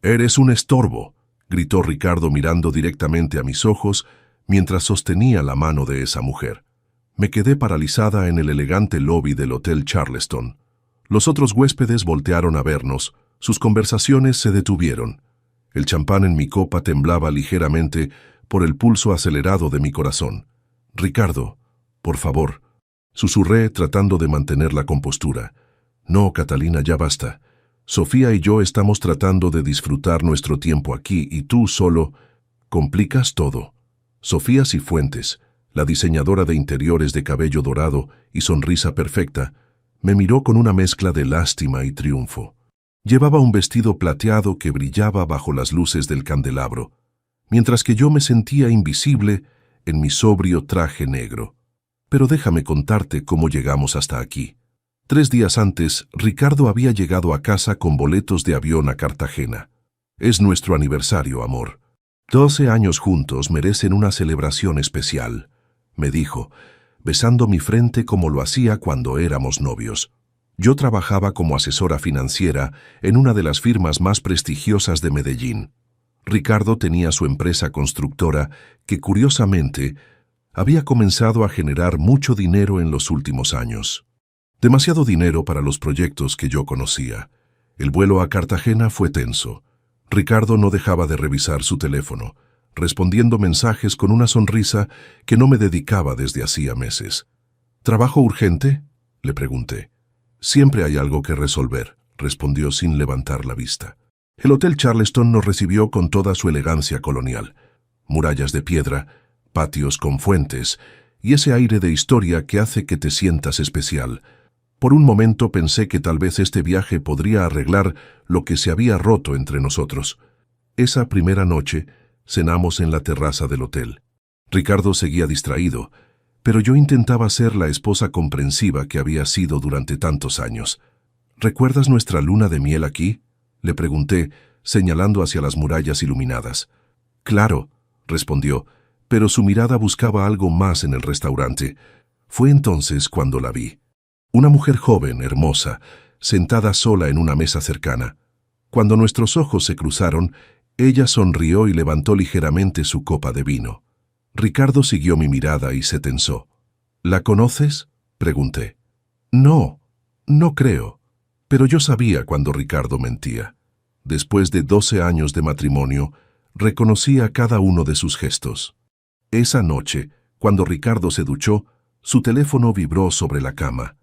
«Eres un estorbo», gritó Ricardo mirando directamente a mis ojos mientras sostenía la mano de esa mujer. Me quedé paralizada en el elegante lobby del Hotel Charleston. Los otros huéspedes voltearon a vernos, sus conversaciones se detuvieron. El champán en mi copa temblaba ligeramente por el pulso acelerado de mi corazón. «Ricardo, por favor», susurré tratando de mantener la compostura. «No, Catalina, ya basta. Sofía y yo estamos tratando de disfrutar nuestro tiempo aquí y tú solo complicas todo». Sofía Cifuentes, la diseñadora de interiores de cabello dorado y sonrisa perfecta, me miró con una mezcla de lástima y triunfo. Llevaba un vestido plateado que brillaba bajo las luces del candelabro, mientras que yo me sentía invisible en mi sobrio traje negro. Pero déjame contarte cómo llegamos hasta aquí. 3 días antes, Ricardo había llegado a casa con boletos de avión a Cartagena. «Es nuestro aniversario, amor. 12 años juntos merecen una celebración especial», me dijo, besando mi frente como lo hacía cuando éramos novios. Yo trabajaba como asesora financiera en una de las firmas más prestigiosas de Medellín. Ricardo tenía su empresa constructora que, curiosamente, había comenzado a generar mucho dinero en los últimos años. Demasiado dinero para los proyectos que yo conocía. El vuelo a Cartagena fue tenso. Ricardo no dejaba de revisar su teléfono, respondiendo mensajes con una sonrisa que no me dedicaba desde hacía meses. «¿Trabajo urgente?», le pregunté. «Siempre hay algo que resolver», respondió sin levantar la vista. El Hotel Charleston nos recibió con toda su elegancia colonial. Murallas de piedra, patios con fuentes y ese aire de historia que hace que te sientas especial. Por un momento pensé que tal vez este viaje podría arreglar lo que se había roto entre nosotros. Esa primera noche cenamos en la terraza del hotel. Ricardo seguía distraído, pero yo intentaba ser la esposa comprensiva que había sido durante tantos años. «¿Recuerdas nuestra luna de miel aquí?», le pregunté, señalando hacia las murallas iluminadas. «Claro», respondió, pero su mirada buscaba algo más en el restaurante. Fue entonces cuando la vi. Una mujer joven, hermosa, sentada sola en una mesa cercana. Cuando nuestros ojos se cruzaron, ella sonrió y levantó ligeramente su copa de vino. Ricardo siguió mi mirada y se tensó. «¿La conoces?», pregunté. «No, no creo». Pero yo sabía cuando Ricardo mentía. Después de 12 años de matrimonio, reconocía cada uno de sus gestos. Esa noche, cuando Ricardo se duchó, su teléfono vibró sobre la cama.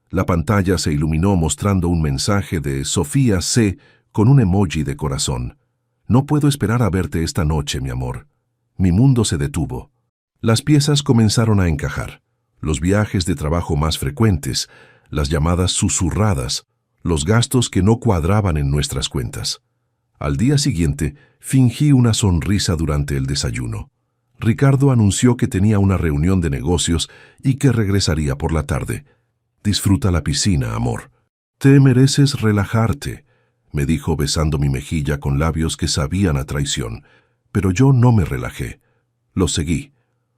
La pantalla se iluminó mostrando un mensaje de Sofía C. con un emoji de corazón. «No puedo esperar a verte esta noche, mi amor». Mi mundo se detuvo. Las piezas comenzaron a encajar. Los viajes de trabajo más frecuentes, las llamadas susurradas, los gastos que no cuadraban en nuestras cuentas. Al día siguiente, fingí una sonrisa durante el desayuno. Ricardo anunció que tenía una reunión de negocios y que regresaría por la tarde. «Disfruta la piscina, amor. Te mereces relajarte», me dijo besando mi mejilla con labios que sabían a traición. Pero yo no me relajé. Los seguí.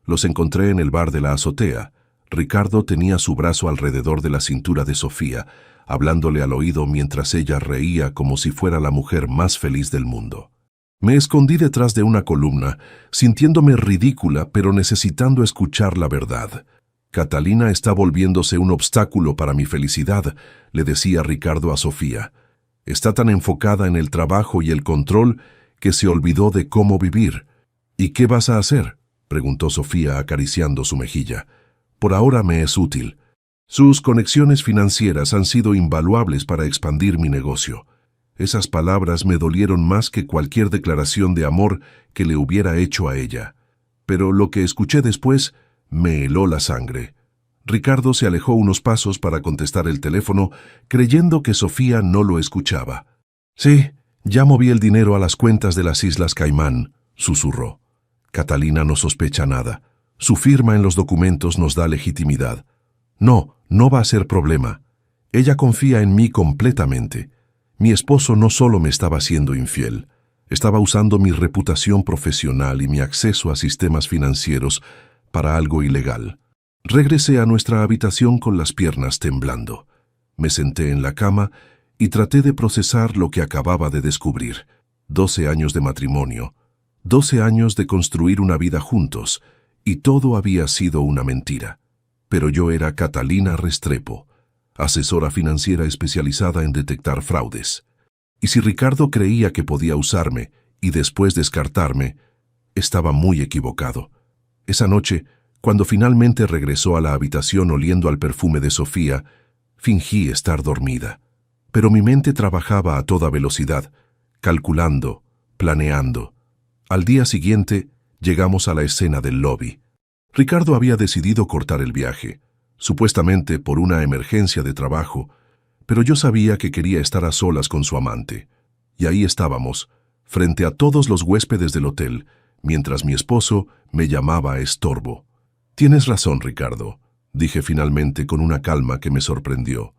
Los encontré en el bar de la azotea. Ricardo tenía su brazo alrededor de la cintura de Sofía, hablándole al oído mientras ella reía como si fuera la mujer más feliz del mundo. Me escondí detrás de una columna, sintiéndome ridícula pero necesitando escuchar la verdad. «Catalina está volviéndose un obstáculo para mi felicidad», le decía Ricardo a Sofía. «Está tan enfocada en el trabajo y el control que se olvidó de cómo vivir». «¿Y qué vas a hacer?», preguntó Sofía acariciando su mejilla. «Por ahora me es útil. Sus conexiones financieras han sido invaluables para expandir mi negocio». Esas palabras me dolieron más que cualquier declaración de amor que le hubiera hecho a ella. Pero lo que escuché después me heló la sangre. Ricardo se alejó unos pasos para contestar el teléfono, creyendo que Sofía no lo escuchaba. «Sí, ya moví el dinero a las cuentas de las Islas Caimán», susurró. «Catalina no sospecha nada. Su firma en los documentos nos da legitimidad. No, no va a ser problema. Ella confía en mí completamente. Mi esposo no solo me estaba siendo infiel, estaba usando mi reputación profesional y mi acceso a sistemas financieros para algo ilegal». Regresé a nuestra habitación con las piernas temblando. Me senté en la cama y traté de procesar lo que acababa de descubrir. 12 años de matrimonio, 12 años de construir una vida juntos, y todo había sido una mentira. Pero yo era Catalina Restrepo, asesora financiera especializada en detectar fraudes. Y si Ricardo creía que podía usarme y después descartarme, estaba muy equivocado. Esa noche, cuando finalmente regresó a la habitación oliendo al perfume de Sofía, fingí estar dormida. Pero mi mente trabajaba a toda velocidad, calculando, planeando. Al día siguiente, llegamos a la escena del lobby. Ricardo había decidido cortar el viaje, supuestamente por una emergencia de trabajo, pero yo sabía que quería estar a solas con su amante. Y ahí estábamos, frente a todos los huéspedes del hotel, mientras mi esposo me llamaba estorbo. «Tienes razón, Ricardo», dije finalmente con una calma que me sorprendió.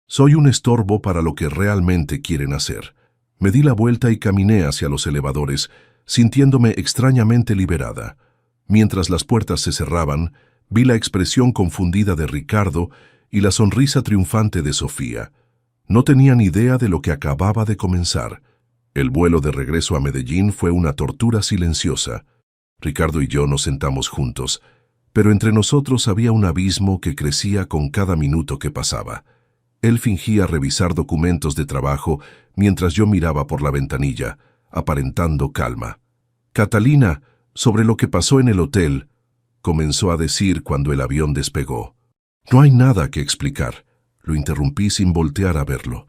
«Soy un estorbo para lo que realmente quieren hacer». Me di la vuelta y caminé hacia los elevadores, sintiéndome extrañamente liberada. Mientras las puertas se cerraban, vi la expresión confundida de Ricardo y la sonrisa triunfante de Sofía. No tenían idea de lo que acababa de comenzar. El vuelo de regreso a Medellín fue una tortura silenciosa. Ricardo y yo nos sentamos juntos, pero entre nosotros había un abismo que crecía con cada minuto que pasaba. Él fingía revisar documentos de trabajo mientras yo miraba por la ventanilla, aparentando calma. «Catalina, sobre lo que pasó en el hotel», comenzó a decir cuando el avión despegó. «No hay nada que explicar», lo interrumpí sin voltear a verlo.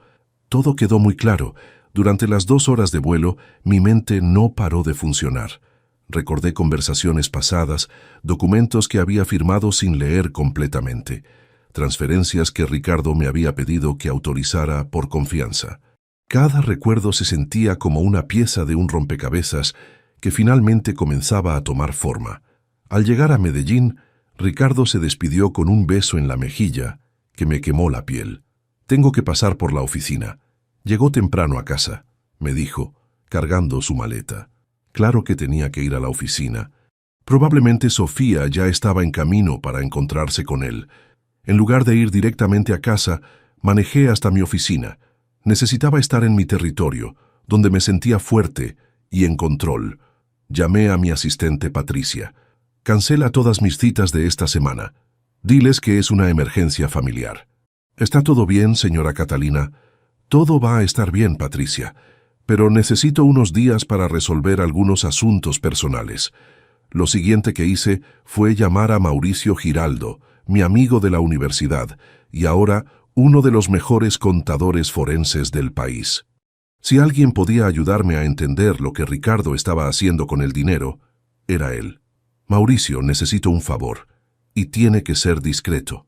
Todo quedó muy claro. Durante las 2 horas de vuelo, mi mente no paró de funcionar. Recordé conversaciones pasadas, documentos que había firmado sin leer completamente, transferencias que Ricardo me había pedido que autorizara por confianza. Cada recuerdo se sentía como una pieza de un rompecabezas que finalmente comenzaba a tomar forma. Al llegar a Medellín, Ricardo se despidió con un beso en la mejilla que me quemó la piel. «Tengo que pasar por la oficina». «Llegó temprano a casa», me dijo, cargando su maleta. Claro que tenía que ir a la oficina. Probablemente Sofía ya estaba en camino para encontrarse con él. En lugar de ir directamente a casa, manejé hasta mi oficina. Necesitaba estar en mi territorio, donde me sentía fuerte y en control. Llamé a mi asistente Patricia. «Cancela todas mis citas de esta semana. Diles que es una emergencia familiar». «Está todo bien, señora Catalina». «Todo va a estar bien, Patricia, pero necesito unos días para resolver algunos asuntos personales». Lo siguiente que hice fue llamar a Mauricio Giraldo, mi amigo de la universidad, y ahora uno de los mejores contadores forenses del país. Si alguien podía ayudarme a entender lo que Ricardo estaba haciendo con el dinero, era él. «Mauricio, necesito un favor, y tiene que ser discreto».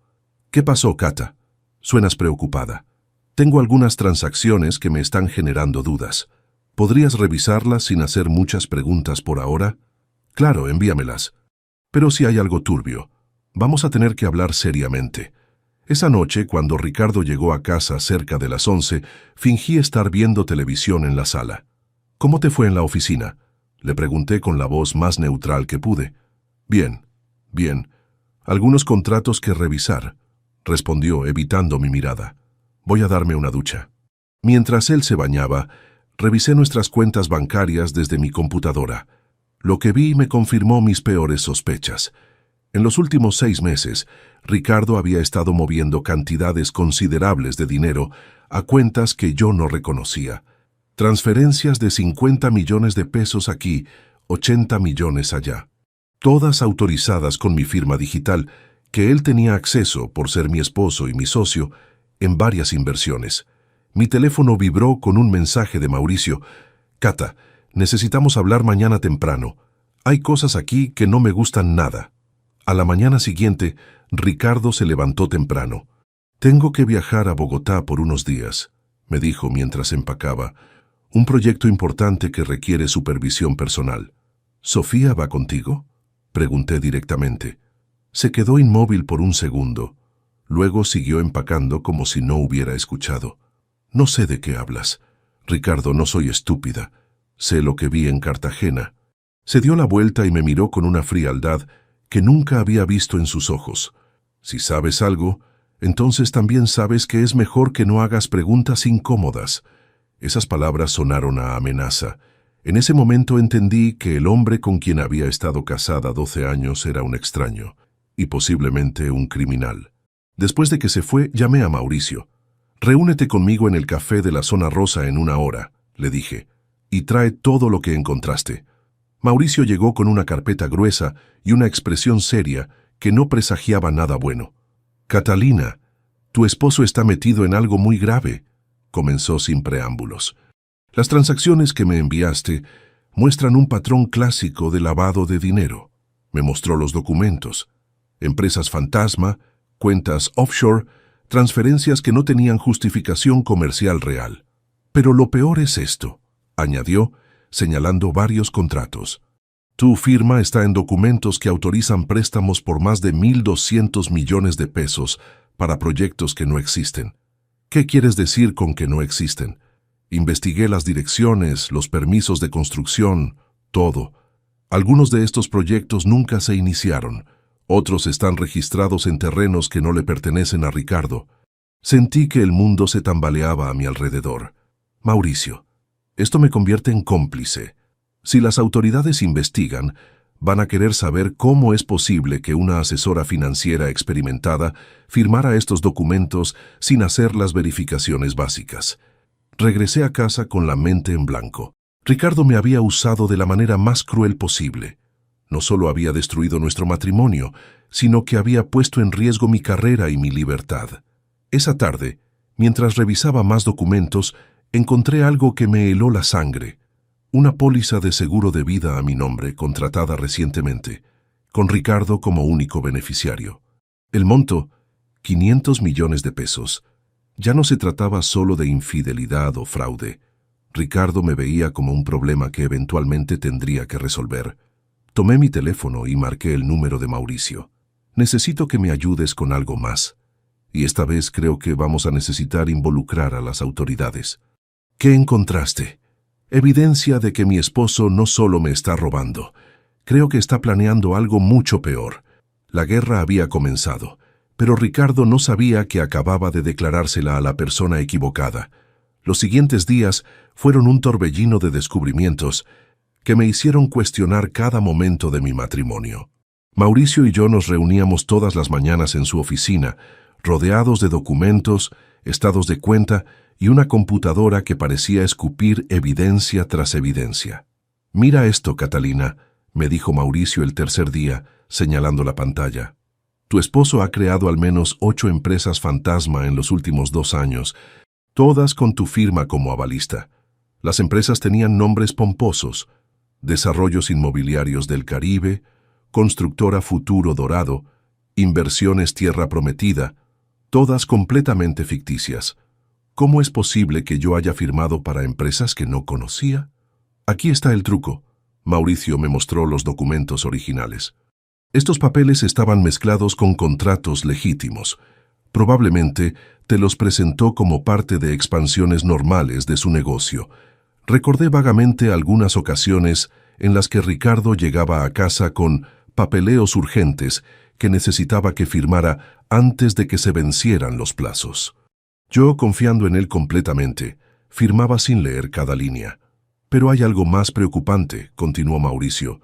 «¿Qué pasó, Cata? Suenas preocupada». «Tengo algunas transacciones que me están generando dudas. ¿Podrías revisarlas sin hacer muchas preguntas por ahora?» «Claro, envíamelas. Pero si hay algo turbio, vamos a tener que hablar seriamente». Esa noche, cuando Ricardo llegó a casa cerca de las 11, fingí estar viendo televisión en la sala. «¿Cómo te fue en la oficina?», le pregunté con la voz más neutral que pude. «Bien, bien. Algunos contratos que revisar», respondió, evitando mi mirada. «Voy a darme una ducha». Mientras él se bañaba, revisé nuestras cuentas bancarias desde mi computadora. Lo que vi me confirmó mis peores sospechas. En los últimos 6 meses, Ricardo había estado moviendo cantidades considerables de dinero a cuentas que yo no reconocía. Transferencias de 50 millones de pesos aquí, 80 millones allá. Todas autorizadas con mi firma digital, que él tenía acceso por ser mi esposo y mi socio, en varias inversiones. Mi teléfono vibró con un mensaje de Mauricio. «Cata, necesitamos hablar mañana temprano. Hay cosas aquí que no me gustan nada». A la mañana siguiente, Ricardo se levantó temprano. «Tengo que viajar a Bogotá por unos días», me dijo mientras empacaba. «Un proyecto importante que requiere supervisión personal». «¿Sofía va contigo?», pregunté directamente. Se quedó inmóvil por un segundo. Luego siguió empacando como si no hubiera escuchado. «No sé de qué hablas. Ricardo, no soy estúpida. Sé lo que vi en Cartagena». Se dio la vuelta y me miró con una frialdad que nunca había visto en sus ojos. «Si sabes algo, entonces también sabes que es mejor que no hagas preguntas incómodas». Esas palabras sonaron a amenaza, En ese momento entendí que el hombre con quien había estado casada 12 años era un extraño y posiblemente un criminal. Después de que se fue, llamé a Mauricio. «Reúnete conmigo en el café de la Zona Rosa en 1 hora», le dije, «y trae todo lo que encontraste». Mauricio llegó con una carpeta gruesa y una expresión seria que no presagiaba nada bueno. «Catalina, tu esposo está metido en algo muy grave», comenzó sin preámbulos. «Las transacciones que me enviaste muestran un patrón clásico de lavado de dinero». Me mostró los documentos. Empresas fantasma, cuentas offshore, transferencias que no tenían justificación comercial real. «Pero lo peor es esto», añadió, señalando varios contratos. «Tu firma está en documentos que autorizan préstamos por más de 1.200 millones de pesos para proyectos que no existen». «¿Qué quieres decir con que no existen?» Investigué las direcciones, los permisos de construcción, todo. Algunos de estos proyectos nunca se iniciaron. Otros están registrados en terrenos que no le pertenecen a Ricardo. Sentí que el mundo se tambaleaba a mi alrededor. «Mauricio, esto me convierte en cómplice. Si las autoridades investigan, van a querer saber cómo es posible que una asesora financiera experimentada firmara estos documentos sin hacer las verificaciones básicas». Regresé a casa con la mente en blanco. Ricardo me había usado de la manera más cruel posible. No solo había destruido nuestro matrimonio, sino que había puesto en riesgo mi carrera y mi libertad. Esa tarde, mientras revisaba más documentos, encontré algo que me heló la sangre. Una póliza de seguro de vida a mi nombre, contratada recientemente, con Ricardo como único beneficiario. El monto, 500 millones de pesos. Ya no se trataba solo de infidelidad o fraude. Ricardo me veía como un problema que eventualmente tendría que resolver. Tomé mi teléfono y marqué el número de Mauricio. «Necesito que me ayudes con algo más. Y esta vez creo que vamos a necesitar involucrar a las autoridades». «¿Qué encontraste?» «Evidencia de que mi esposo no solo me está robando. Creo que está planeando algo mucho peor». La guerra había comenzado, pero Ricardo no sabía que acababa de declarársela a la persona equivocada. Los siguientes días fueron un torbellino de descubrimientos que me hicieron cuestionar cada momento de mi matrimonio. Mauricio y yo nos reuníamos todas las mañanas en su oficina, rodeados de documentos, estados de cuenta y una computadora que parecía escupir evidencia tras evidencia. «Mira esto, Catalina», me dijo Mauricio el tercer día, señalando la pantalla. «Tu esposo ha creado al menos 8 empresas fantasma en los últimos 2 años, todas con tu firma como avalista. Las empresas tenían nombres pomposos: Desarrollos Inmobiliarios del Caribe, Constructora Futuro Dorado, Inversiones Tierra Prometida, todas completamente ficticias. ¿Cómo es posible que yo haya firmado para empresas que no conocía?» «Aquí está el truco». Mauricio me mostró los documentos originales. Estos papeles estaban mezclados con contratos legítimos. Probablemente te los presentó como parte de expansiones normales de su negocio. Recordé vagamente algunas ocasiones en las que Ricardo llegaba a casa con papeleos urgentes que necesitaba que firmara antes de que se vencieran los plazos. Yo, confiando en él completamente, firmaba sin leer cada línea. «Pero hay algo más preocupante», continuó Mauricio.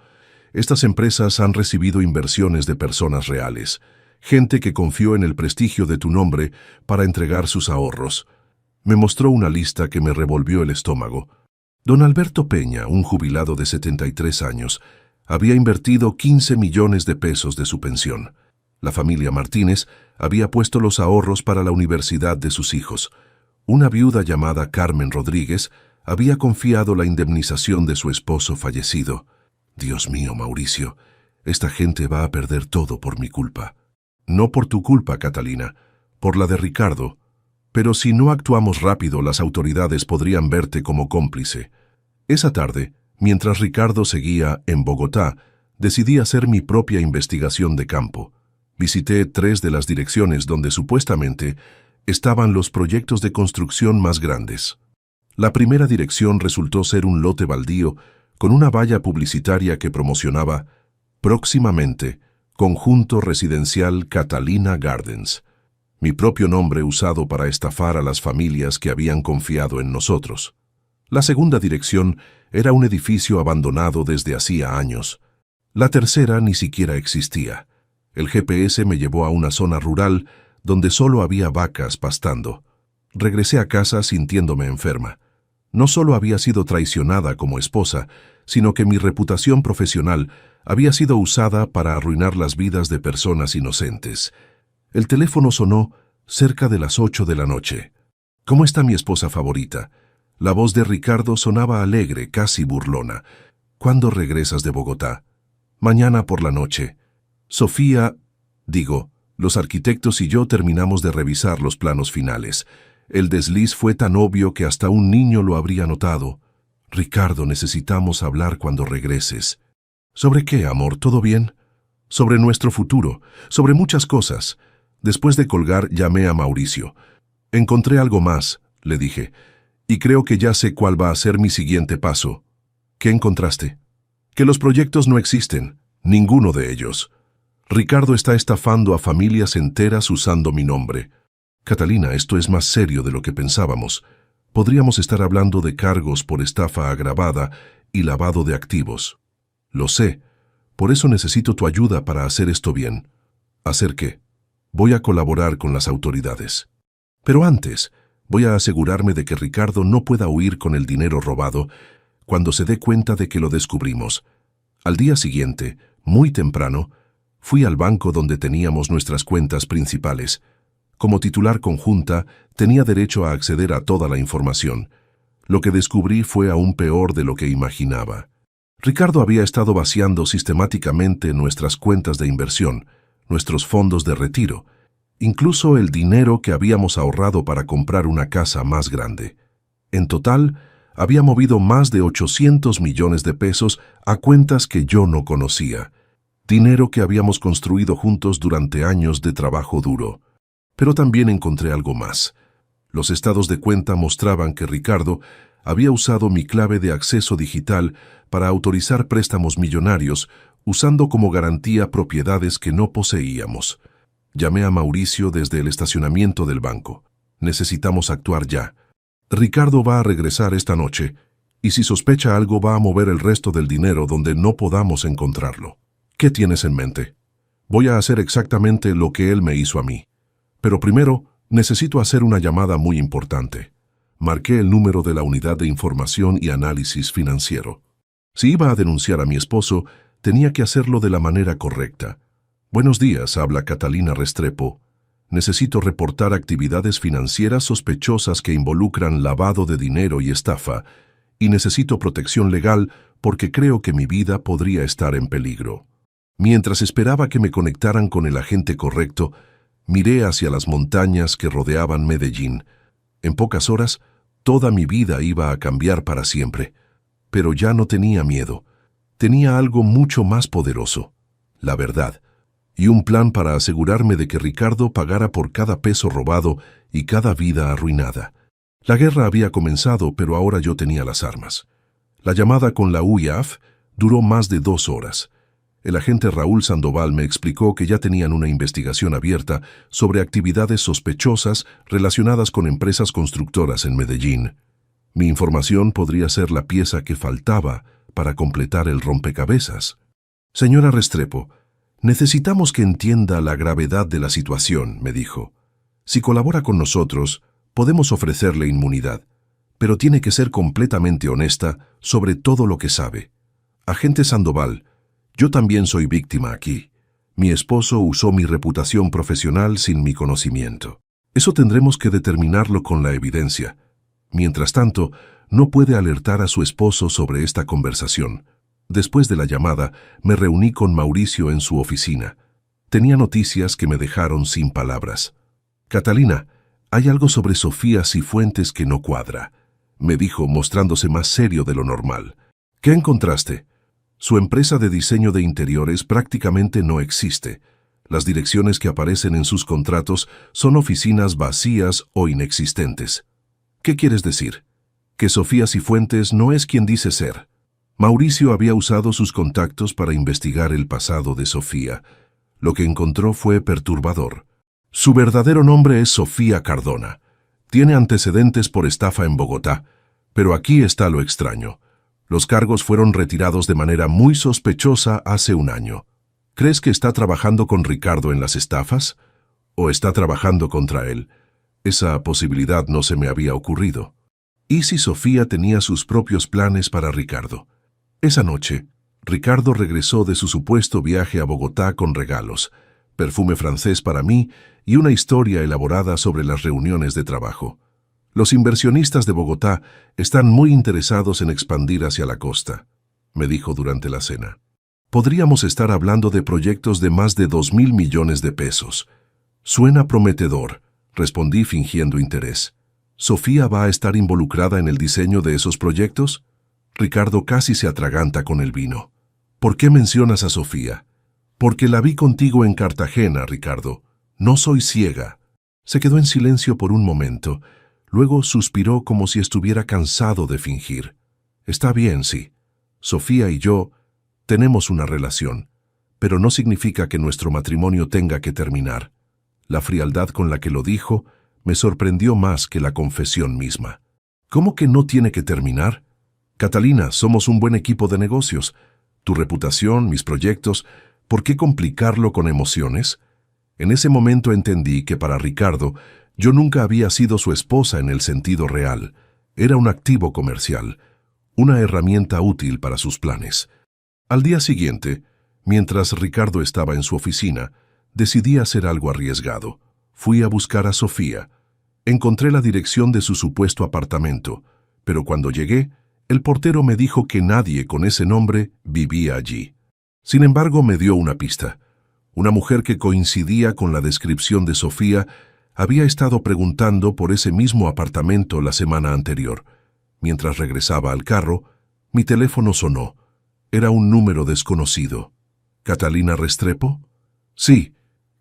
«Estas empresas han recibido inversiones de personas reales, gente que confió en el prestigio de tu nombre para entregar sus ahorros». Me mostró una lista que me revolvió el estómago. Don Alberto Peña, un jubilado de 73 años, había invertido 15 millones de pesos de su pensión. La familia Martínez había puesto los ahorros para la universidad de sus hijos. Una viuda llamada Carmen Rodríguez había confiado la indemnización de su esposo fallecido. «Dios mío, Mauricio, esta gente va a perder todo por mi culpa». «No por tu culpa, Catalina, por la de Ricardo. Pero si no actuamos rápido, las autoridades podrían verte como cómplice». Esa tarde, mientras Ricardo seguía en Bogotá, decidí hacer mi propia investigación de campo. Visité 3 de las direcciones donde supuestamente estaban los proyectos de construcción más grandes. La primera dirección resultó ser un lote baldío con una valla publicitaria que promocionaba «Próximamente, Conjunto Residencial Catalina Gardens», mi propio nombre usado para estafar a las familias que habían confiado en nosotros. La segunda dirección Era un edificio abandonado desde hacía años. La tercera ni siquiera existía. El GPS me llevó a una zona rural donde solo había vacas pastando. Regresé a casa sintiéndome enferma. No solo había sido traicionada como esposa, sino que mi reputación profesional había sido usada para arruinar las vidas de personas inocentes. El teléfono sonó cerca de las 8 de la noche. ¿Cómo está mi esposa favorita? La voz de Ricardo sonaba alegre, casi burlona. ¿Cuándo regresas de Bogotá? Mañana por la noche. Sofía, los arquitectos y yo terminamos de revisar los planos finales. El desliz fue tan obvio que hasta un niño lo habría notado. Ricardo, necesitamos hablar cuando regreses. ¿Sobre qué, amor? ¿Todo bien? Sobre nuestro futuro, sobre muchas cosas. Después de colgar, llamé a Mauricio. Encontré algo más, le dije, y creo que ya sé cuál va a ser mi siguiente paso. ¿Qué encontraste? Que los proyectos no existen, ninguno de ellos. Ricardo está estafando a familias enteras usando mi nombre. Catalina, esto es más serio de lo que pensábamos. Podríamos estar hablando de cargos por estafa agravada y lavado de activos. Lo sé. Por eso necesito tu ayuda para hacer esto bien. ¿Hacer qué? Voy a colaborar con las autoridades. Pero antes, voy a asegurarme de que Ricardo no pueda huir con el dinero robado cuando se dé cuenta de que lo descubrimos. Al día siguiente, muy temprano, fui al banco donde teníamos nuestras cuentas principales. Como titular conjunta, tenía derecho a acceder a toda la información. Lo que descubrí fue aún peor de lo que imaginaba. Ricardo había estado vaciando sistemáticamente nuestras cuentas de inversión, nuestros fondos de retiro, incluso el dinero que habíamos ahorrado para comprar una casa más grande. En total, había movido más de 800 millones de pesos a cuentas que yo no conocía. Dinero que habíamos construido juntos durante años de trabajo duro. Pero también encontré algo más. Los estados de cuenta mostraban que Ricardo había usado mi clave de acceso digital para autorizar préstamos millonarios, usando como garantía propiedades que no poseíamos. Llamé a Mauricio desde el estacionamiento del banco. Necesitamos actuar ya. Ricardo va a regresar esta noche, y si sospecha algo va a mover el resto del dinero donde no podamos encontrarlo. ¿Qué tienes en mente? Voy a hacer exactamente lo que él me hizo a mí. Pero primero, necesito hacer una llamada muy importante. Marqué el número de la Unidad de Información y Análisis Financiero. Si iba a denunciar a mi esposo, tenía que hacerlo de la manera correcta. Buenos días, habla Catalina Restrepo. Necesito reportar actividades financieras sospechosas que involucran lavado de dinero y estafa, y necesito protección legal porque creo que mi vida podría estar en peligro. Mientras esperaba que me conectaran con el agente correcto, miré hacia las montañas que rodeaban Medellín. En pocas horas, toda mi vida iba a cambiar para siempre. Pero ya no tenía miedo. Tenía algo mucho más poderoso, la verdad, y un plan para asegurarme de que Ricardo pagara por cada peso robado y cada vida arruinada. La guerra había comenzado, pero ahora yo tenía las armas. La llamada con la UIAF duró más de 2 horas. El agente Raúl Sandoval me explicó que ya tenían una investigación abierta sobre actividades sospechosas relacionadas con empresas constructoras en Medellín. Mi información podría ser la pieza que faltaba para completar el rompecabezas. Señora Restrepo, necesitamos que entienda la gravedad de la situación, me dijo. Si colabora con nosotros, podemos ofrecerle inmunidad, pero tiene que ser completamente honesta sobre todo lo que sabe. Agente Sandoval, yo también soy víctima aquí. Mi esposo usó mi reputación profesional sin mi conocimiento. Eso tendremos que determinarlo con la evidencia. Mientras tanto, no puede alertar a su esposo sobre esta conversación. Después de la llamada, me reuní con Mauricio en su oficina. Tenía noticias que me dejaron sin palabras. Catalina, hay algo sobre Sofía Cifuentes que no cuadra, me dijo mostrándose más serio de lo normal. ¿Qué encontraste? Su empresa de diseño de interiores prácticamente no existe. Las direcciones que aparecen en sus contratos son oficinas vacías o inexistentes. ¿Qué quieres decir? Que Sofía Cifuentes no es quien dice ser. Mauricio había usado sus contactos para investigar el pasado de Sofía. Lo que encontró fue perturbador. Su verdadero nombre es Sofía Cardona. Tiene antecedentes por estafa en Bogotá. Pero aquí está lo extraño. Los cargos fueron retirados de manera muy sospechosa hace un año. ¿Crees que está trabajando con Ricardo en las estafas? ¿O está trabajando contra él? Esa posibilidad no se me había ocurrido. ¿Y si Sofía tenía sus propios planes para Ricardo? Esa noche, Ricardo regresó de su supuesto viaje a Bogotá con regalos, perfume francés para mí y una historia elaborada sobre las reuniones de trabajo. Los inversionistas de Bogotá están muy interesados en expandir hacia la costa, me dijo durante la cena. Podríamos estar hablando de proyectos de más de 2.000 millones de pesos. Suena prometedor, respondí fingiendo interés. ¿Sofía va a estar involucrada en el diseño de esos proyectos? Ricardo casi se atraganta con el vino. ¿Por qué mencionas a Sofía? Porque la vi contigo en Cartagena, Ricardo. No soy ciega. Se quedó en silencio por un momento. Luego suspiró como si estuviera cansado de fingir. Está bien, sí. Sofía y yo tenemos una relación, pero no significa que nuestro matrimonio tenga que terminar. La frialdad con la que lo dijo me sorprendió más que la confesión misma. ¿Cómo que no tiene que terminar? Catalina, somos un buen equipo de negocios. Tu reputación, mis proyectos, ¿por qué complicarlo con emociones? En ese momento entendí que para Ricardo yo nunca había sido su esposa en el sentido real. Era un activo comercial, una herramienta útil para sus planes. Al día siguiente, mientras Ricardo estaba en su oficina, decidí hacer algo arriesgado. Fui a buscar a Sofía. Encontré la dirección de su supuesto apartamento, pero cuando llegué, el portero me dijo que nadie con ese nombre vivía allí. Sin embargo, me dio una pista. Una mujer que coincidía con la descripción de Sofía había estado preguntando por ese mismo apartamento la semana anterior. Mientras regresaba al carro, mi teléfono sonó. Era un número desconocido. ¿Catalina Restrepo? Sí.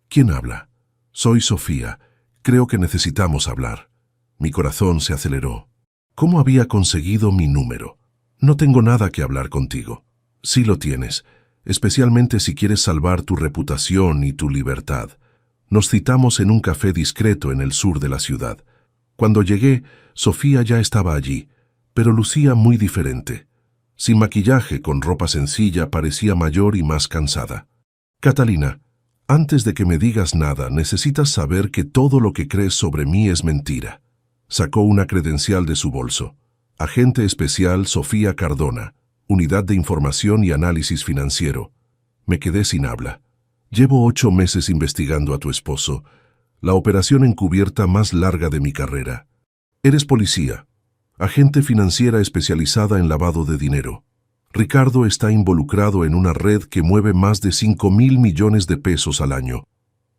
¿Quién habla? Soy Sofía. Creo que necesitamos hablar. Mi corazón se aceleró. ¿Cómo había conseguido mi número? No tengo nada que hablar contigo. Sí lo tienes, especialmente si quieres salvar tu reputación y tu libertad. Nos citamos en un café discreto en el sur de la ciudad. Cuando llegué, Sofía ya estaba allí, pero lucía muy diferente. Sin maquillaje, con ropa sencilla, parecía mayor y más cansada. Catalina, antes de que me digas nada, necesitas saber que todo lo que crees sobre mí es mentira. Sacó una credencial de su bolso. Agente especial Sofía Cardona, Unidad de Información y Análisis Financiero. Me quedé sin habla. Llevo 8 meses investigando a tu esposo, la operación encubierta más larga de mi carrera. Eres policía, agente financiera especializada en lavado de dinero. Ricardo está involucrado en una red que mueve más de 5.000 millones de pesos al año.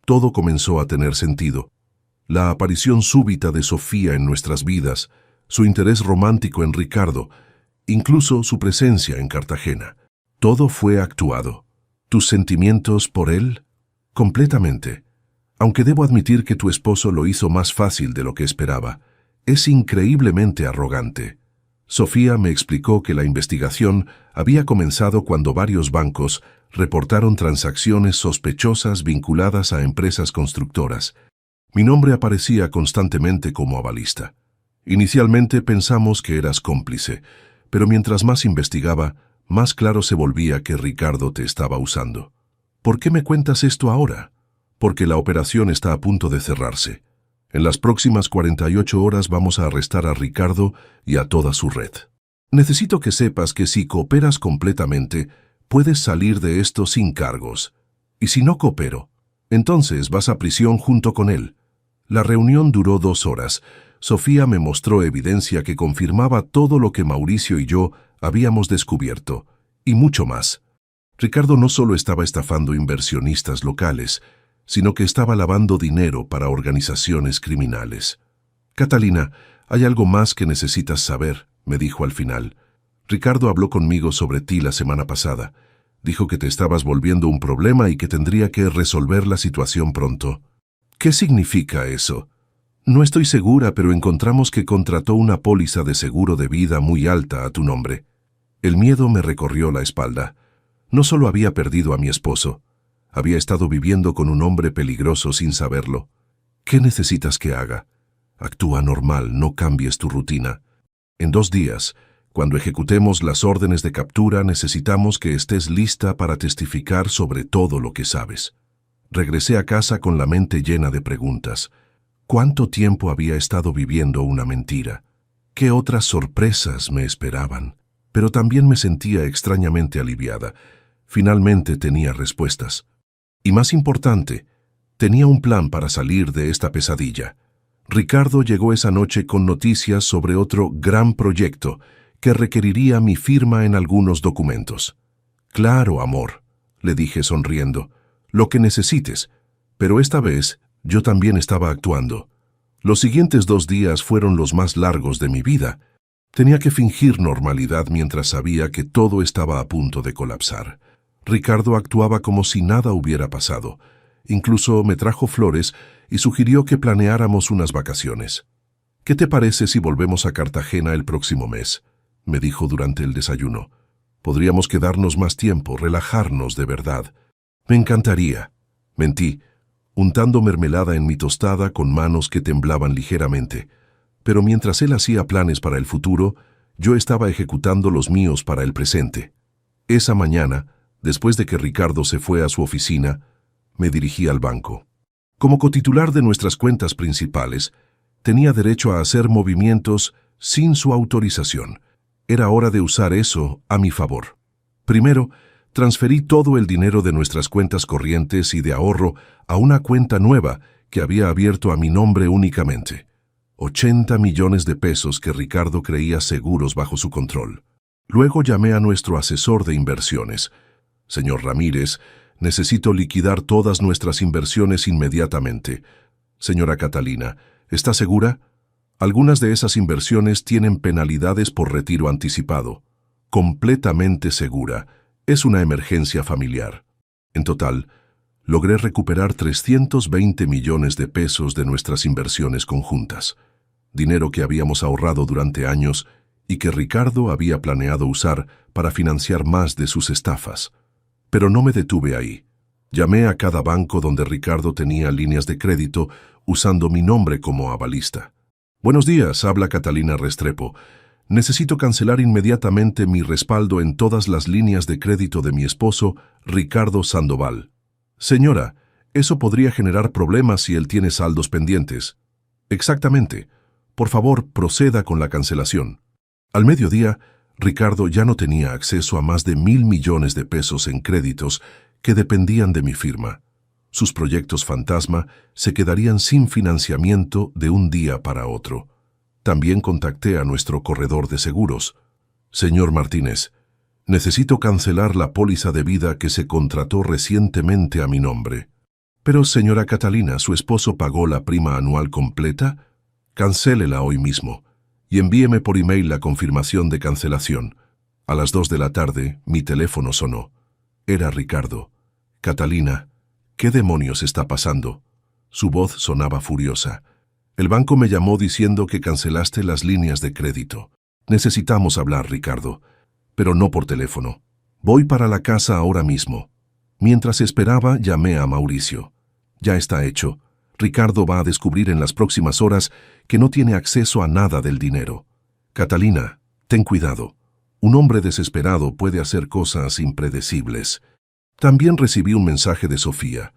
Todo comenzó a tener sentido. La aparición súbita de Sofía en nuestras vidas, su interés romántico en Ricardo, incluso su presencia en Cartagena. Todo fue actuado. ¿Tus sentimientos por él? Completamente. Aunque debo admitir que tu esposo lo hizo más fácil de lo que esperaba. Es increíblemente arrogante. Sofía me explicó que la investigación había comenzado cuando varios bancos reportaron transacciones sospechosas vinculadas a empresas constructoras. Mi nombre aparecía constantemente como avalista. Inicialmente pensamos que eras cómplice, pero mientras más investigaba, más claro se volvía que Ricardo te estaba usando. ¿Por qué me cuentas esto ahora? Porque la operación está a punto de cerrarse. En las próximas 48 horas vamos a arrestar a Ricardo y a toda su red. Necesito que sepas que si cooperas completamente, puedes salir de esto sin cargos. Y si no coopero, entonces vas a prisión junto con él. La reunión duró 2 horas. Sofía me mostró evidencia que confirmaba todo lo que Mauricio y yo habíamos descubierto, y mucho más. Ricardo no solo estaba estafando inversionistas locales, sino que estaba lavando dinero para organizaciones criminales. Catalina, hay algo más que necesitas saber, me dijo al final. Ricardo habló conmigo sobre ti la semana pasada. Dijo que te estabas volviendo un problema y que tendría que resolver la situación pronto. ¿Qué significa eso? No estoy segura, pero encontramos que contrató una póliza de seguro de vida muy alta a tu nombre. El miedo me recorrió la espalda. No solo había perdido a mi esposo, había estado viviendo con un hombre peligroso sin saberlo. ¿Qué necesitas que haga? Actúa normal, no cambies tu rutina. En 2 días, Cuando ejecutemos las órdenes de captura, necesitamos que estés lista para testificar sobre todo lo que sabes. Regresé a casa con la mente llena de preguntas. ¿Cuánto tiempo había estado viviendo una mentira? ¿Qué otras sorpresas me esperaban? Pero también me sentía extrañamente aliviada. Finalmente tenía respuestas. Y más importante, tenía un plan para salir de esta pesadilla. Ricardo llegó esa noche con noticias sobre otro gran proyecto que requeriría mi firma en algunos documentos. «Claro, amor», le dije sonriendo, «lo que necesites». Pero esta vez yo también estaba actuando. Los siguientes 2 días fueron los más largos de mi vida. Tenía que fingir normalidad mientras sabía que todo estaba a punto de colapsar. Ricardo actuaba como si nada hubiera pasado. Incluso me trajo flores y sugirió que planeáramos unas vacaciones. «¿Qué te parece si volvemos a Cartagena el próximo mes?», me dijo durante el desayuno. «Podríamos quedarnos más tiempo, relajarnos de verdad». «Me encantaría», mentí, untando mermelada en mi tostada con manos que temblaban ligeramente. Pero mientras él hacía planes para el futuro, yo estaba ejecutando los míos para el presente. Esa mañana, después de que Ricardo se fue a su oficina, me dirigí al banco. Como cotitular de nuestras cuentas principales, tenía derecho a hacer movimientos sin su autorización. Era hora de usar eso a mi favor. Primero, transferí todo el dinero de nuestras cuentas corrientes y de ahorro a una cuenta nueva que había abierto a mi nombre únicamente. 80 millones de pesos que Ricardo creía seguros bajo su control. Luego llamé a nuestro asesor de inversiones. «Señor Ramírez, necesito liquidar todas nuestras inversiones inmediatamente. Señora Catalina, ¿está segura? Algunas de esas inversiones tienen penalidades por retiro anticipado». «Completamente segura. Es una emergencia familiar». En total, logré recuperar 320 millones de pesos de nuestras inversiones conjuntas, dinero que habíamos ahorrado durante años y que Ricardo había planeado usar para financiar más de sus estafas. Pero no me detuve ahí. Llamé a cada banco donde Ricardo tenía líneas de crédito usando mi nombre como avalista. «Buenos días», habla Catalina Restrepo. «Necesito cancelar inmediatamente mi respaldo en todas las líneas de crédito de mi esposo, Ricardo Sandoval». «Señora, eso podría generar problemas si él tiene saldos pendientes». «Exactamente. Por favor, proceda con la cancelación». Al mediodía, Ricardo ya no tenía acceso a más de 1.000 millones de pesos en créditos que dependían de mi firma. Sus proyectos fantasma se quedarían sin financiamiento de un día para otro. También contacté a nuestro corredor de seguros. «Señor Martínez, necesito cancelar la póliza de vida que se contrató recientemente a mi nombre». «Pero, señora Catalina, ¿su esposo pagó la prima anual completa? Cancélela hoy mismo y envíeme por email la confirmación de cancelación». A las 2 de la tarde, mi teléfono sonó. Era Ricardo. «Catalina, ¿qué demonios está pasando?». Su voz sonaba furiosa. «El banco me llamó diciendo que cancelaste las líneas de crédito. Necesitamos hablar, Ricardo, pero no por teléfono. Voy para la casa ahora mismo». Mientras esperaba, llamé a Mauricio. «Ya está hecho. Ricardo va a descubrir en las próximas horas que no tiene acceso a nada del dinero. Catalina, ten cuidado. Un hombre desesperado puede hacer cosas impredecibles». También recibí un mensaje de Sofía.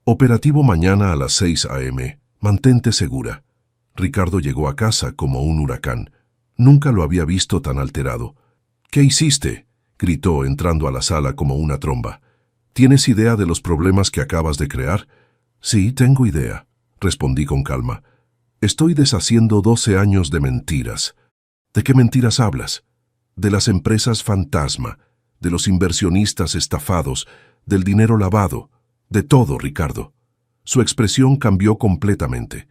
«Operativo mañana a las 6 a.m. Mantente segura». Ricardo llegó a casa como un huracán. Nunca lo había visto tan alterado. «¿Qué hiciste?», gritó entrando a la sala como una tromba. «¿Tienes idea de los problemas que acabas de crear?». «Sí, tengo idea», respondí con calma. «Estoy deshaciendo 12 años de mentiras». «¿De qué mentiras hablas?». «De las empresas fantasma, de los inversionistas estafados, del dinero lavado, de todo, Ricardo». Su expresión cambió completamente.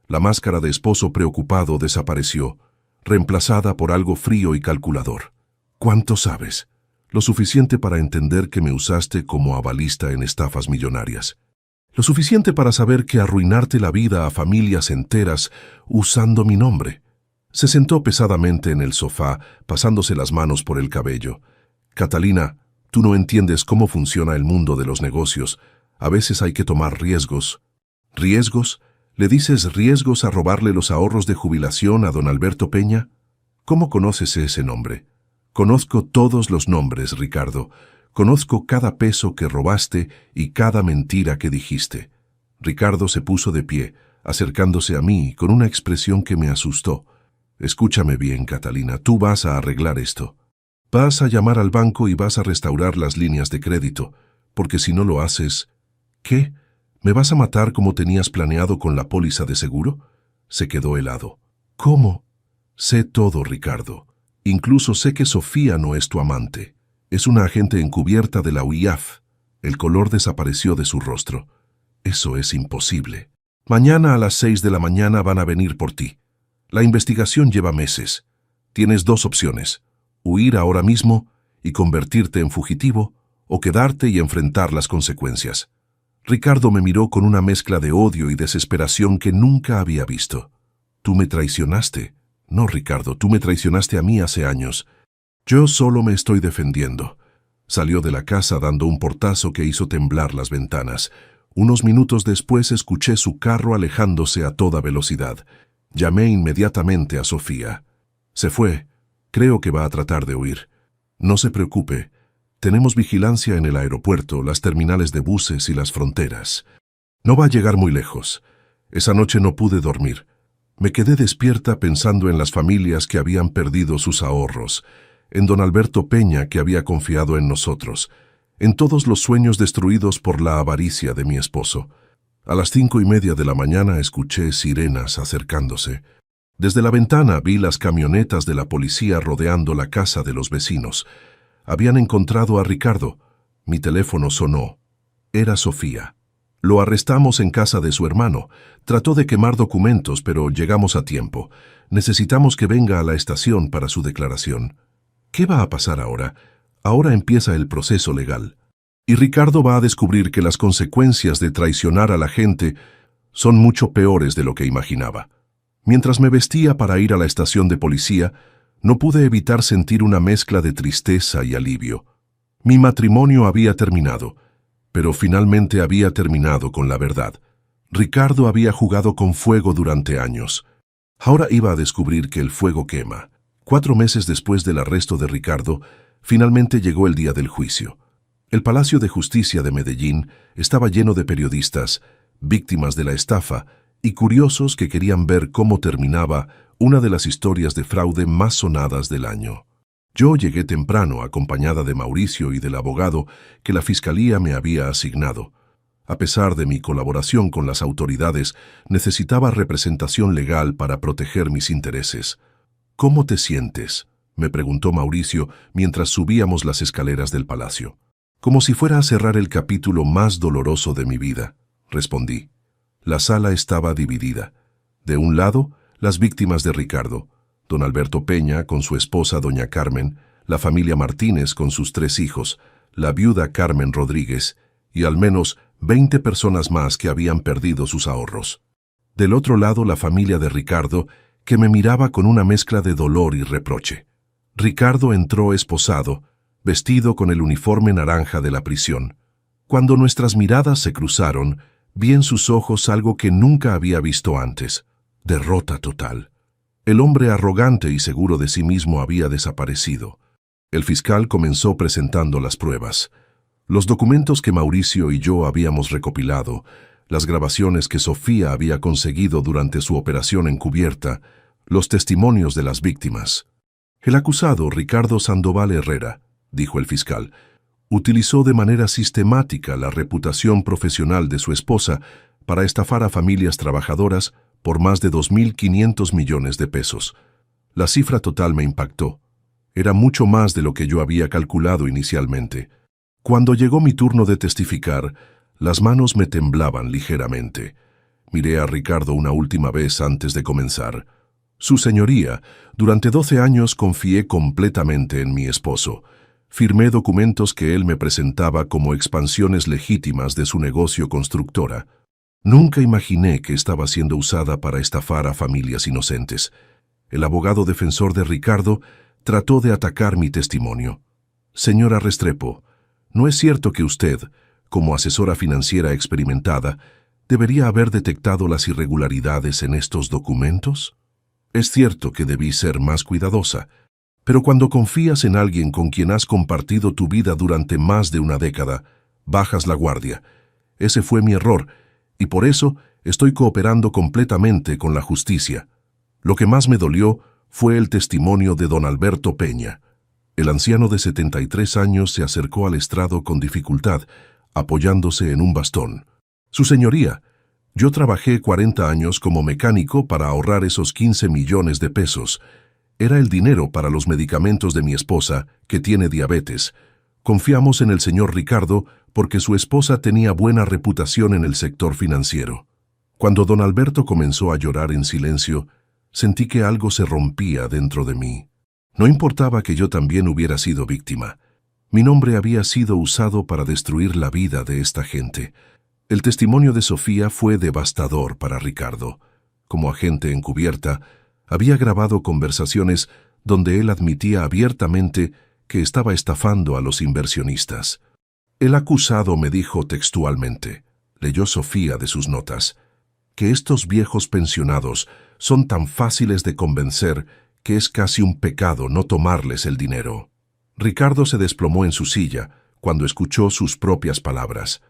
La máscara de esposo preocupado desapareció, reemplazada por algo frío y calculador. «¿Cuánto sabes?». «Lo suficiente para entender que me usaste como avalista en estafas millonarias. Lo suficiente para saber que arruinarte la vida a familias enteras usando mi nombre». Se sentó pesadamente en el sofá, pasándose las manos por el cabello. «Catalina, tú no entiendes cómo funciona el mundo de los negocios. A veces hay que tomar riesgos». «¿Riesgos? ¿Le dices riesgos a robarle los ahorros de jubilación a don Alberto Peña? ¿Cómo conoces ese nombre?». Conozco todos los nombres, Ricardo. Conozco cada peso que robaste y cada mentira que dijiste. Ricardo se puso de pie, acercándose a mí con una expresión que me asustó. Escúchame bien, Catalina, tú vas a arreglar esto. Vas a llamar al banco y vas a restaurar las líneas de crédito, porque si no lo haces... ¿Qué? ¿Me vas a matar como tenías planeado con la póliza de seguro? Se quedó helado. ¿Cómo? Sé todo, Ricardo. Incluso sé que Sofía no es tu amante. Es una agente encubierta de la UIAF. El color desapareció de su rostro. Eso es imposible. Mañana a las 6 de la mañana van a venir por ti. La investigación lleva meses. Tienes dos opciones: huir ahora mismo y convertirte en fugitivo, o quedarte y enfrentar las consecuencias. Ricardo me miró con una mezcla de odio y desesperación que nunca había visto. Tú me traicionaste. No, Ricardo, tú me traicionaste a mí hace años. Yo solo me estoy defendiendo. Salió de la casa dando un portazo que hizo temblar las ventanas. Unos minutos después escuché su carro alejándose a toda velocidad. Llamé inmediatamente a Sofía. Se fue. Creo que va a tratar de huir. No se preocupe. Tenemos vigilancia en el aeropuerto, las terminales de buses y las fronteras. No va a llegar muy lejos. Esa noche no pude dormir. Me quedé despierta pensando en las familias que habían perdido sus ahorros, en don Alberto Peña que había confiado en nosotros, en todos los sueños destruidos por la avaricia de mi esposo. A las 5:30 de la mañana escuché sirenas acercándose. Desde la ventana vi las camionetas de la policía rodeando la casa de los vecinos. Habían encontrado a Ricardo. Mi teléfono sonó. Era Sofía. Lo arrestamos en casa de su hermano. Trató de quemar documentos, pero llegamos a tiempo. Necesitamos que venga a la estación para su declaración. ¿Qué va a pasar ahora? Ahora empieza el proceso legal. Y Ricardo va a descubrir que las consecuencias de traicionar a la gente son mucho peores de lo que imaginaba. Mientras me vestía para ir a la estación de policía, no pude evitar sentir una mezcla de tristeza y alivio. Mi matrimonio había terminado, pero finalmente había terminado con la verdad. Ricardo había jugado con fuego durante años. Ahora iba a descubrir que el fuego quema. 4 meses después del arresto de Ricardo, finalmente llegó el día del juicio. El Palacio de Justicia de Medellín estaba lleno de periodistas, víctimas de la estafa y curiosos que querían ver cómo terminaba una de las historias de fraude más sonadas del año. Yo llegué temprano, acompañada de Mauricio y del abogado que la fiscalía me había asignado. A pesar de mi colaboración con las autoridades, necesitaba representación legal para proteger mis intereses. ¿Cómo te sientes?, me preguntó Mauricio mientras subíamos las escaleras del palacio. Como si fuera a cerrar el capítulo más doloroso de mi vida, respondí. La sala estaba dividida. De un lado, las víctimas de Ricardo, don Alberto Peña con su esposa doña Carmen, la familia Martínez con sus 3 hijos, la viuda Carmen Rodríguez y al menos 20 personas más que habían perdido sus ahorros. Del otro lado, la familia de Ricardo, que me miraba con una mezcla de dolor y reproche. Ricardo entró esposado, vestido con el uniforme naranja de la prisión. Cuando nuestras miradas se cruzaron, vi en sus ojos algo que nunca había visto antes: derrota total. El hombre arrogante y seguro de sí mismo había desaparecido. El fiscal comenzó presentando las pruebas. Los documentos que Mauricio y yo habíamos recopilado, las grabaciones que Sofía había conseguido durante su operación encubierta, los testimonios de las víctimas. El acusado, Ricardo Sandoval Herrera, dijo el fiscal, utilizó de manera sistemática la reputación profesional de su esposa para estafar a familias trabajadoras por más de 2.500 millones de pesos. La cifra total me impactó. Era mucho más de lo que yo había calculado inicialmente. Cuando llegó mi turno de testificar, las manos me temblaban ligeramente. Miré a Ricardo una última vez antes de comenzar. Su señoría, durante 12 años confié completamente en mi esposo. Firmé documentos que él me presentaba como expansiones legítimas de su negocio constructora. Nunca imaginé que estaba siendo usada para estafar a familias inocentes. El abogado defensor de Ricardo trató de atacar mi testimonio. Señora Restrepo, ¿no es cierto que usted, como asesora financiera experimentada, debería haber detectado las irregularidades en estos documentos? Es cierto que debí ser más cuidadosa, Pero cuando confías en alguien con quien has compartido tu vida durante más de una década, bajas la guardia. Ese fue mi error, y por eso estoy cooperando completamente con la justicia. Lo que más me dolió fue el testimonio de don Alberto Peña. El anciano de 73 años se acercó al estrado con dificultad, apoyándose en un bastón. Su señoría, yo trabajé 40 años como mecánico para ahorrar esos 15 millones de pesos. Era el dinero para los medicamentos de mi esposa, que tiene diabetes. Confiamos en el señor Ricardo porque su esposa tenía buena reputación en el sector financiero. Cuando don Alberto comenzó a llorar en silencio, sentí que algo se rompía dentro de mí. No importaba que yo también hubiera sido víctima. Mi nombre había sido usado para destruir la vida de esta gente. El testimonio de Sofía fue devastador para Ricardo. Como agente encubierta, había grabado conversaciones donde él admitía abiertamente que estaba estafando a los inversionistas. El acusado me dijo textualmente, leyó Sofía de sus notas, que estos viejos pensionados son tan fáciles de convencer que es casi un pecado no tomarles el dinero. Ricardo se desplomó en su silla cuando escuchó sus propias palabras.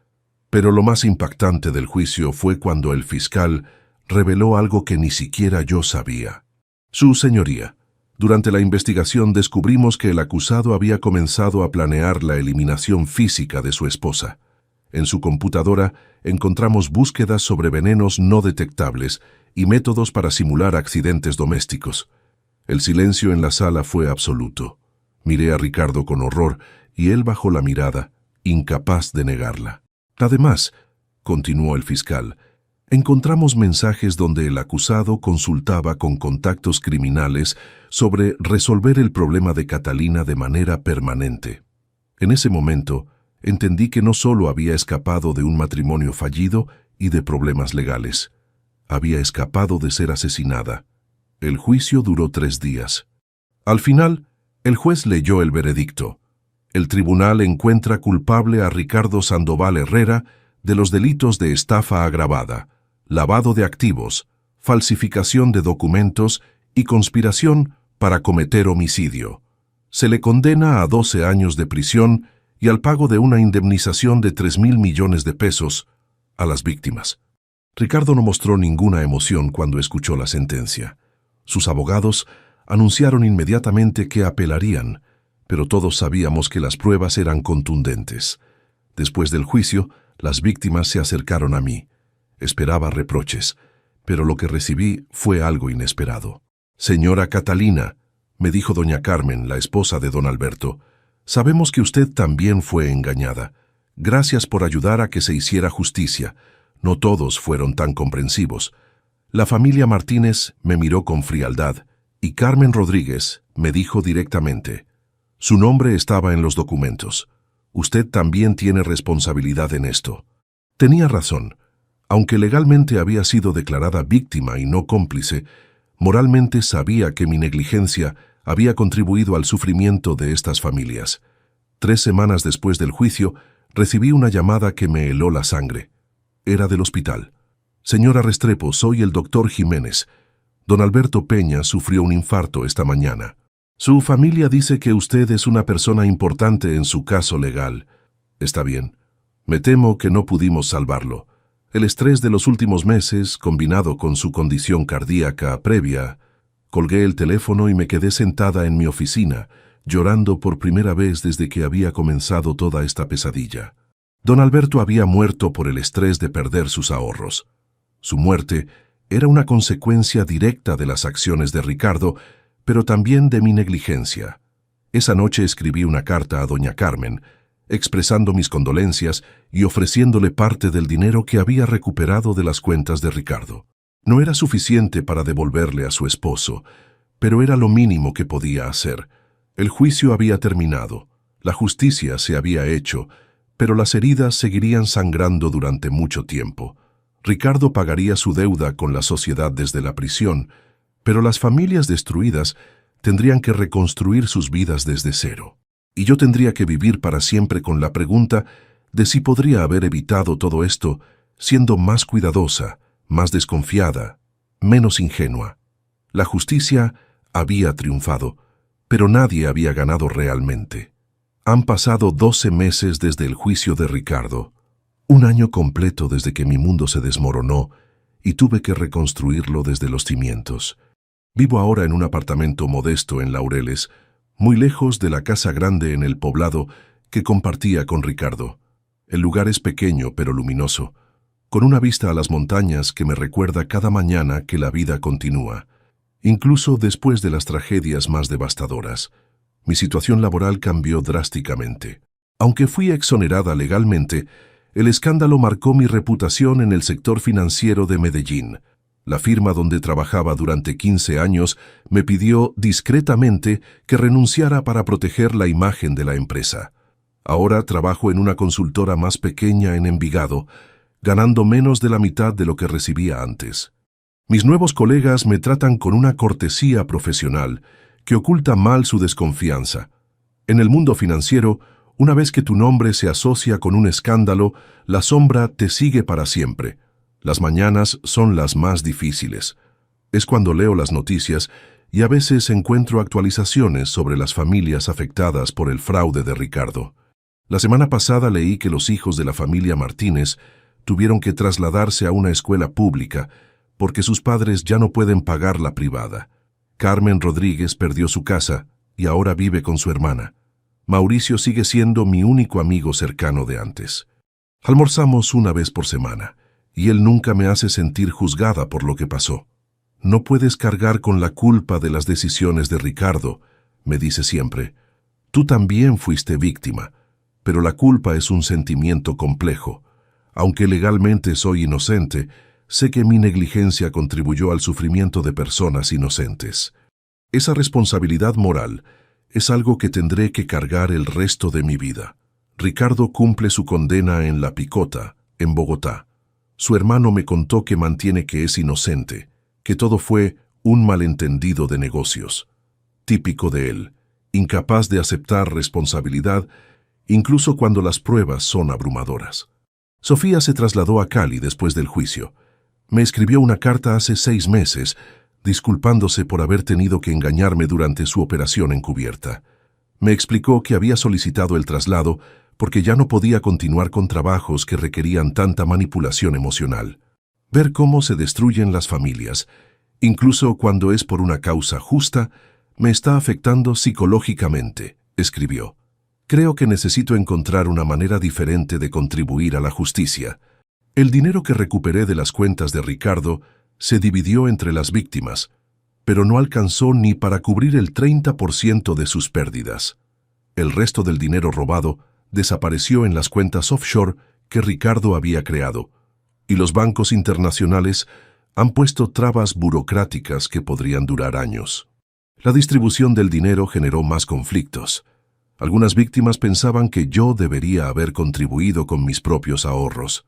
Pero lo más impactante del juicio fue cuando el fiscal reveló algo que ni siquiera yo sabía. Su señoría, durante la investigación descubrimos que el acusado había comenzado a planear la eliminación física de su esposa. En su computadora encontramos búsquedas sobre venenos no detectables y métodos para simular accidentes domésticos. El silencio en la sala fue absoluto. Miré a Ricardo con horror y él bajó la mirada, incapaz de negarla. Además, continuó el fiscal, encontramos mensajes donde el acusado consultaba con contactos criminales sobre resolver el problema de Catalina de manera permanente. En ese momento, entendí que no solo había escapado de un matrimonio fallido y de problemas legales, había escapado de ser asesinada. El juicio duró 3 días. Al final, el juez leyó el veredicto. El tribunal encuentra culpable a Ricardo Sandoval Herrera de los delitos de estafa agravada, lavado de activos, falsificación de documentos y conspiración para cometer homicidio. Se le condena a 12 años de prisión y al pago de una indemnización de 3.000 millones de pesos a las víctimas. Ricardo no mostró ninguna emoción cuando escuchó la sentencia. Sus abogados anunciaron inmediatamente que apelarían, pero todos sabíamos que las pruebas eran contundentes. Después del juicio, las víctimas se acercaron a mí. Esperaba reproches, pero lo que recibí fue algo inesperado. «Señora Catalina», me dijo doña Carmen, la esposa de don Alberto, «sabemos que usted también fue engañada. Gracias por ayudar a que se hiciera justicia. No todos fueron tan comprensivos». La familia Martínez me miró con frialdad, y Carmen Rodríguez me dijo directamente, «Su nombre estaba en los documentos. Usted también tiene responsabilidad en esto». Tenía razón. Aunque legalmente había sido declarada víctima y no cómplice, moralmente sabía que mi negligencia había contribuido al sufrimiento de estas familias. 3 semanas después del juicio, recibí una llamada que me heló la sangre. Era del hospital. «Señora Restrepo, soy el doctor Jiménez. Don Alberto Peña sufrió un infarto esta mañana. Su familia dice que usted es una persona importante en su caso legal. Está bien. Me temo que no pudimos salvarlo. El estrés de los últimos meses, combinado con su condición cardíaca previa». Colgué el teléfono y me quedé sentada en mi oficina, llorando por primera vez desde que había comenzado toda esta pesadilla. Don Alberto había muerto por el estrés de perder sus ahorros. Su muerte era una consecuencia directa de las acciones de Ricardo, pero también de mi negligencia. Esa noche escribí una carta a doña Carmen, expresando mis condolencias y ofreciéndole parte del dinero que había recuperado de las cuentas de Ricardo. No era suficiente para devolverle a su esposo, pero era lo mínimo que podía hacer. El juicio había terminado, la justicia se había hecho, pero las heridas seguirían sangrando durante mucho tiempo. Ricardo pagaría su deuda con la sociedad desde la prisión, pero las familias destruidas tendrían que reconstruir sus vidas desde cero. Y yo tendría que vivir para siempre con la pregunta de si podría haber evitado todo esto siendo más cuidadosa, más desconfiada, menos ingenua. La justicia había triunfado, pero nadie había ganado realmente. Han pasado 12 meses desde el juicio de Ricardo, un año completo desde que mi mundo se desmoronó y tuve que reconstruirlo desde los cimientos. Vivo ahora en un apartamento modesto en Laureles, muy lejos de la casa grande en el poblado que compartía con Ricardo. El lugar es pequeño pero luminoso, con una vista a las montañas que me recuerda cada mañana que la vida continúa, incluso después de las tragedias más devastadoras. Mi situación laboral cambió drásticamente. Aunque fui exonerada legalmente, el escándalo marcó mi reputación en el sector financiero de Medellín. La firma donde trabajaba durante 15 años me pidió discretamente que renunciara para proteger la imagen de la empresa. Ahora trabajo en una consultora más pequeña en Envigado, ganando menos de la mitad de lo que recibía antes. Mis nuevos colegas me tratan con una cortesía profesional que oculta mal su desconfianza. En el mundo financiero, una vez que tu nombre se asocia con un escándalo, la sombra te sigue para siempre. Las mañanas son las más difíciles. Es cuando leo las noticias y a veces encuentro actualizaciones sobre las familias afectadas por el fraude de Ricardo. La semana pasada leí que los hijos de la familia Martínez tuvieron que trasladarse a una escuela pública porque sus padres ya no pueden pagar la privada. Carmen Rodríguez perdió su casa y ahora vive con su hermana. Mauricio sigue siendo mi único amigo cercano de antes. Almorzamos una vez por semana, y él nunca me hace sentir juzgada por lo que pasó. No puedes cargar con la culpa de las decisiones de Ricardo, me dice siempre. Tú también fuiste víctima, pero la culpa es un sentimiento complejo. Aunque legalmente soy inocente, sé que mi negligencia contribuyó al sufrimiento de personas inocentes. Esa responsabilidad moral es algo que tendré que cargar el resto de mi vida. Ricardo cumple su condena en La Picota, en Bogotá. Su hermano me contó que mantiene que es inocente, que todo fue un malentendido de negocios. Típico de él, incapaz de aceptar responsabilidad, incluso cuando las pruebas son abrumadoras. Sofía se trasladó a Cali después del juicio. Me escribió una carta hace 6 meses, disculpándose por haber tenido que engañarme durante su operación encubierta. Me explicó que había solicitado el traslado porque ya no podía continuar con trabajos que requerían tanta manipulación emocional. Ver cómo se destruyen las familias, incluso cuando es por una causa justa, me está afectando psicológicamente, escribió. Creo que necesito encontrar una manera diferente de contribuir a la justicia. El dinero que recuperé de las cuentas de Ricardo se dividió entre las víctimas, pero no alcanzó ni para cubrir el 30% de sus pérdidas. El resto del dinero robado desapareció en las cuentas offshore que Ricardo había creado, y los bancos internacionales han puesto trabas burocráticas que podrían durar años. La distribución del dinero generó más conflictos. Algunas víctimas pensaban que yo debería haber contribuido con mis propios ahorros.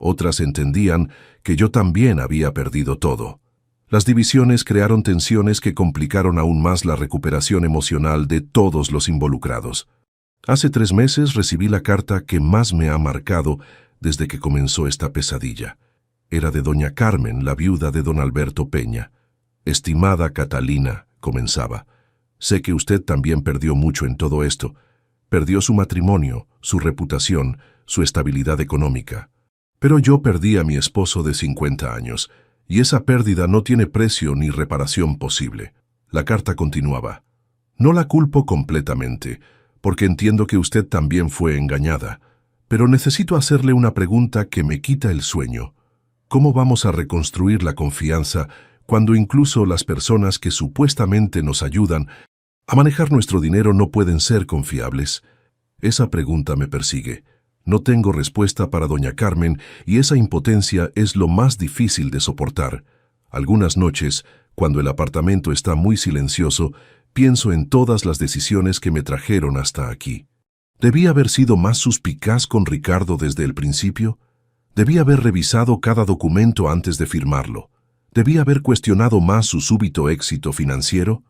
Otras entendían que yo también había perdido todo. Las divisiones crearon tensiones que complicaron aún más la recuperación emocional de todos los involucrados. Hace 3 meses recibí la carta que más me ha marcado desde que comenzó esta pesadilla. Era de doña Carmen, la viuda de don Alberto Peña. Estimada Catalina, comenzaba. Sé que usted también perdió mucho en todo esto. Perdió su matrimonio, su reputación, su estabilidad económica. Pero yo perdí a mi esposo de 50 años, y esa pérdida no tiene precio ni reparación posible. La carta continuaba. No la culpo completamente, porque entiendo que usted también fue engañada, pero necesito hacerle una pregunta que me quita el sueño. ¿Cómo vamos a reconstruir la confianza cuando incluso las personas que supuestamente nos ayudan a manejar nuestro dinero no pueden ser confiables? Esa pregunta me persigue. No tengo respuesta para doña Carmen y esa impotencia es lo más difícil de soportar. Algunas noches, cuando el apartamento está muy silencioso, pienso en todas las decisiones que me trajeron hasta aquí. ¿Debí haber sido más suspicaz con Ricardo desde el principio? ¿Debí haber revisado cada documento antes de firmarlo? ¿Debí haber cuestionado más su súbito éxito financiero?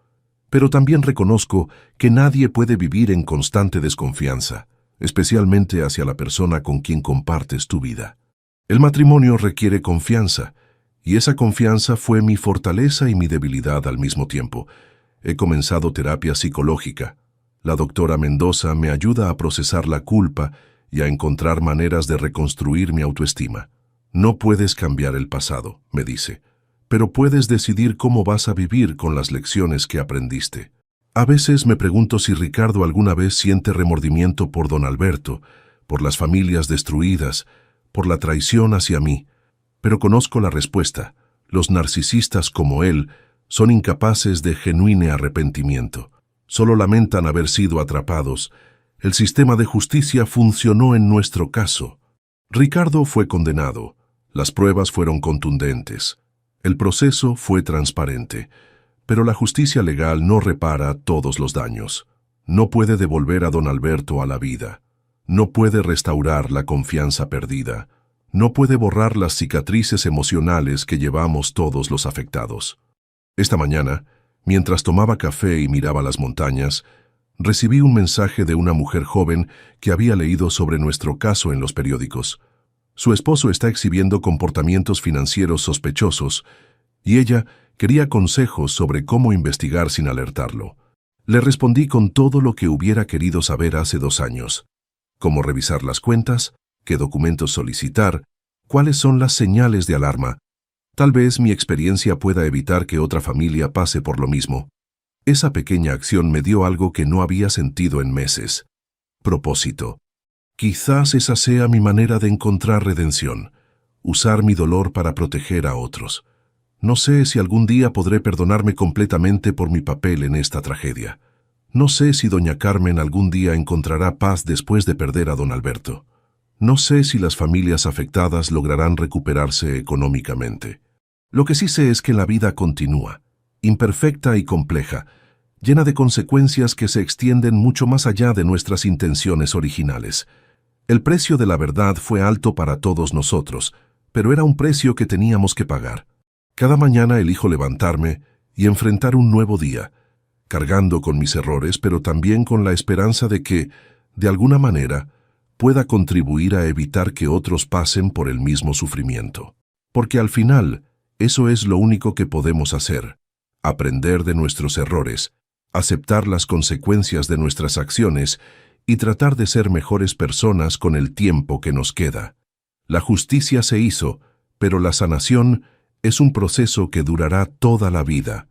Pero también reconozco que nadie puede vivir en constante desconfianza, especialmente hacia la persona con quien compartes tu vida. El matrimonio requiere confianza, y esa confianza fue mi fortaleza y mi debilidad al mismo tiempo. He comenzado terapia psicológica. La doctora Mendoza me ayuda a procesar la culpa y a encontrar maneras de reconstruir mi autoestima. No puedes cambiar el pasado, me dice, pero puedes decidir cómo vas a vivir con las lecciones que aprendiste. A veces me pregunto si Ricardo alguna vez siente remordimiento por don Alberto, por las familias destruidas, por la traición hacia mí, pero conozco la respuesta. Los narcisistas como él son incapaces de genuino arrepentimiento. Solo lamentan haber sido atrapados. El sistema de justicia funcionó en nuestro caso. Ricardo fue condenado. Las pruebas fueron contundentes. El proceso fue transparente. Pero la justicia legal no repara todos los daños. No puede devolver a don Alberto a la vida. No puede restaurar la confianza perdida. No puede borrar las cicatrices emocionales que llevamos todos los afectados. Esta mañana, mientras tomaba café y miraba las montañas, recibí un mensaje de una mujer joven que había leído sobre nuestro caso en los periódicos. Su esposo está exhibiendo comportamientos financieros sospechosos y ella quería consejos sobre cómo investigar sin alertarlo. Le respondí con todo lo que hubiera querido saber hace 2 años. Cómo revisar las cuentas, qué documentos solicitar, cuáles son las señales de alarma. Tal vez mi experiencia pueda evitar que otra familia pase por lo mismo. Esa pequeña acción me dio algo que no había sentido en meses. Propósito. Quizás esa sea mi manera de encontrar redención, usar mi dolor para proteger a otros. No sé si algún día podré perdonarme completamente por mi papel en esta tragedia. No sé si doña Carmen algún día encontrará paz después de perder a don Alberto. No sé si las familias afectadas lograrán recuperarse económicamente. Lo que sí sé es que la vida continúa, imperfecta y compleja, llena de consecuencias que se extienden mucho más allá de nuestras intenciones originales. El precio de la verdad fue alto para todos nosotros, pero era un precio que teníamos que pagar. Cada mañana elijo levantarme y enfrentar un nuevo día, cargando con mis errores, pero también con la esperanza de que, de alguna manera, pueda contribuir a evitar que otros pasen por el mismo sufrimiento. Porque al final, eso es lo único que podemos hacer: aprender de nuestros errores, aceptar las consecuencias de nuestras acciones y tratar de ser mejores personas con el tiempo que nos queda. La justicia se hizo, pero la sanación es un proceso que durará toda la vida.